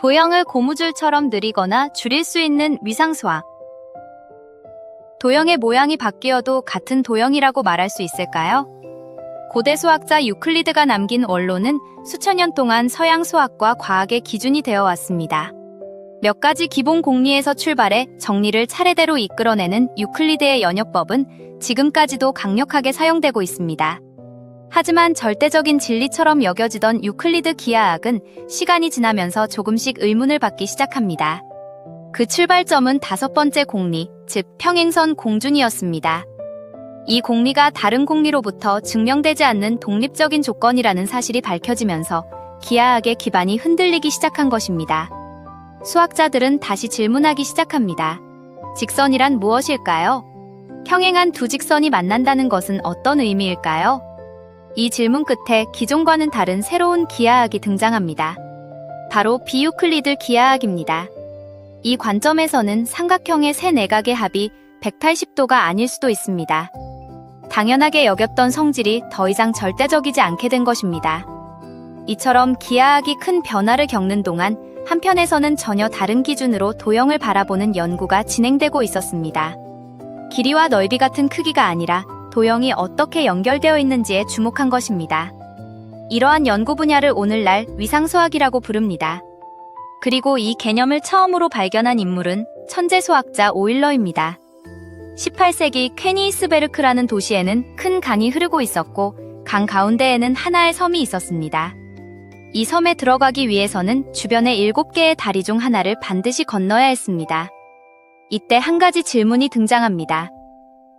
도형을 고무줄처럼 느리거나 줄일 수 있는 위상수학. 도형의 모양이 바뀌어도 같은 도형이라고 말할 수 있을까요? 고대 수학자 유클리드가 남긴 원로는 수천 년 동안 서양 수학과 과학의 기준이 되어 왔습니다. 몇 가지 기본 공리에서 출발해 정리를 차례대로 이끌어내는 유클리드의 연역법은 지금까지도 강력하게 사용되고 있습니다. 하지만 절대적인 진리처럼 여겨지던 유클리드 기하학은 시간이 지나면서 조금씩 의문을 받기 시작합니다. 그 출발점은 다섯 번째 공리, 즉 평행선 공준이었습니다. 이 공리가 다른 공리로부터 증명되지 않는 독립적인 조건이라는 사실이 밝혀지면서 기하학의 기반이 흔들리기 시작한 것입니다. 수학자들은 다시 질문하기 시작합니다. 직선이란 무엇일까요? 평행한 두 직선이 만난다는 것은 어떤 의미일까요? 이 질문 끝에 기존과는 다른 새로운 기하학이 등장합니다. 바로 비유클리드 기하학입니다. 이 관점에서는 삼각형의 세 내각의 합이 180도가 아닐 수도 있습니다. 당연하게 여겼던 성질이 더 이상 절대적이지 않게 된 것입니다. 이처럼 기하학이 큰 변화를 겪는 동안 한편에서는 전혀 다른 기준으로 도형을 바라보는 연구가 진행되고 있었습니다. 길이와 넓이 같은 크기가 아니라 도형이 어떻게 연결되어 있는지에 주목한 것입니다. 이러한 연구 분야를 오늘날 위상수학이라고 부릅니다. 그리고 이 개념을 처음으로 발견한 인물은 천재 수학자 오일러입니다. 18세기 퀘니스베르크라는 도시에는 큰 강이 흐르고 있었고 강 가운데에는 하나의 섬이 있었습니다. 이 섬에 들어가기 위해서는 주변의 7개의 다리 중 하나를 반드시 건너야 했습니다. 이때 한 가지 질문이 등장합니다.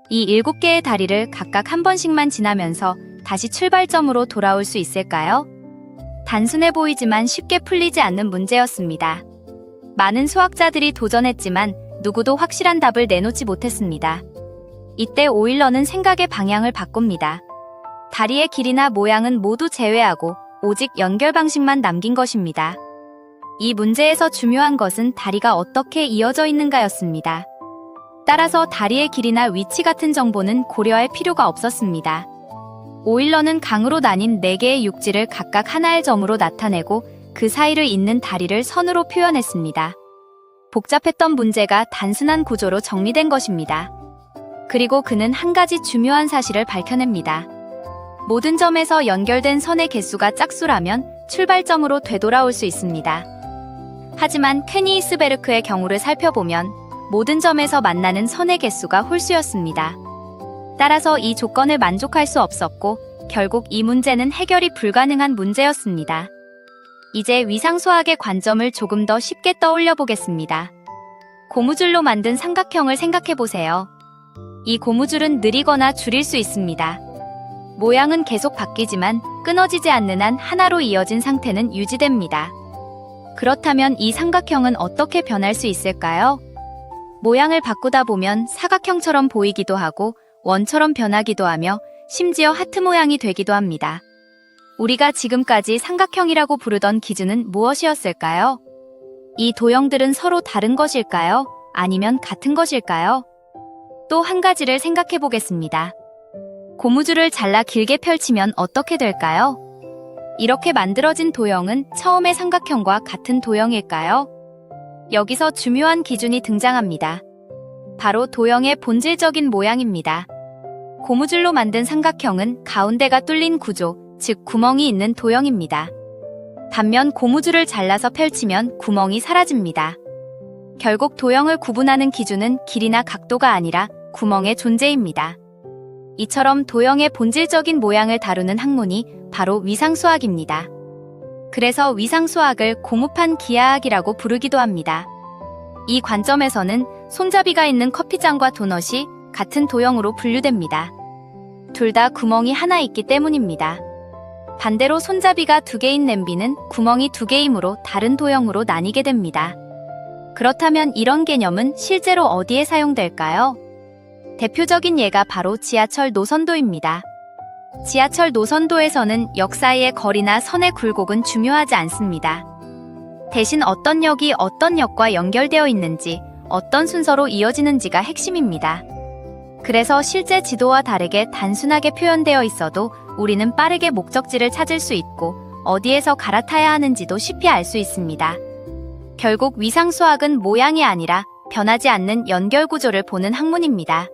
이 7개의 다리를 각각 한 번씩만 지나면서 다시 출발점으로 돌아올 수 있을까요? 단순해 보이지만 쉽게 풀리지 않는 문제였습니다. 많은 수학자들이 도전했지만 누구도 확실한 답을 내놓지 못했습니다. 이때 오일러는 생각의 방향을 바꿉니다. 다리의 길이나 모양은 모두 제외하고 오직 연결 방식만 남긴 것입니다. 이 문제에서 중요한 것은 다리가 어떻게 이어져 있는가였습니다. 따라서 다리의 길이나 위치 같은 정보는 고려할 필요가 없었습니다. 오일러는 강으로 나뉜 4개의 육지를 각각 하나의 점으로 나타내고 그 사이를 잇는 다리를 선으로 표현했습니다. 복잡했던 문제가 단순한 구조로 정리된 것입니다. 그리고 그는 한 가지 중요한 사실을 밝혀냅니다. 모든 점에서 연결된 선의 개수가 짝수라면 출발점으로 되돌아올 수 있습니다. 하지만 퀘니스베르크의 경우를 살펴보면 모든 점에서 만나는 선의 개수가 홀수였습니다. 따라서 이 조건을 만족할 수 없었고 결국 이 문제는 해결이 불가능한 문제였습니다. 이제 위상수학의 관점을 조금 더 쉽게 떠올려 보겠습니다. 고무줄로 만든 삼각형을 생각해 보세요. 이 고무줄은 느리거나 줄일 수 있습니다. 모양은 계속 바뀌지만 끊어지지 않는 한 하나로 이어진 상태는 유지됩니다. 그렇다면 이 삼각형은 어떻게 변할 수 있을까요? 모양을 바꾸다 보면 사각형처럼 보이기도 하고 원처럼 변하기도 하며 심지어 하트 모양이 되기도 합니다. 우리가 지금까지 삼각형이라고 부르던 기준은 무엇이었을까요? 이 도형들은 서로 다른 것일까요? 아니면 같은 것일까요? 또 한 가지를 생각해 보겠습니다. 고무줄을 잘라 길게 펼치면 어떻게 될까요? 이렇게 만들어진 도형은 처음의 삼각형과 같은 도형일까요? 여기서 중요한 기준이 등장합니다. 바로 도형의 본질적인 모양입니다. 고무줄로 만든 삼각형은 가운데가 뚫린 구조, 즉 구멍이 있는 도형입니다. 반면 고무줄을 잘라서 펼치면 구멍이 사라집니다. 결국 도형을 구분하는 기준은 길이나 각도가 아니라 구멍의 존재입니다. 이처럼 도형의 본질적인 모양을 다루는 학문이 바로 위상수학입니다. 그래서 위상수학을 공업한 기하학이라고 부르기도 합니다. 이 관점에서는 손잡이가 있는 커피잔과 도넛이 같은 도형으로 분류됩니다. 둘 다 구멍이 하나 있기 때문입니다. 반대로 손잡이가 2개인 냄비는 구멍이 2개이므로 다른 도형으로 나뉘게 됩니다. 그렇다면 이런 개념은 실제로 어디에 사용될까요? 대표적인 예가 바로 지하철 노선도입니다. 지하철 노선도에서는 역 사이의 거리나 선의 굴곡은 중요하지 않습니다. 대신 어떤 역이 어떤 역과 연결되어 있는지, 어떤 순서로 이어지는지가 핵심입니다. 그래서 실제 지도와 다르게 단순하게 표현되어 있어도 우리는 빠르게 목적지를 찾을 수 있고 어디에서 갈아타야 하는지도 쉽게 알 수 있습니다. 결국 위상수학은 모양이 아니라 변하지 않는 연결구조를 보는 학문입니다.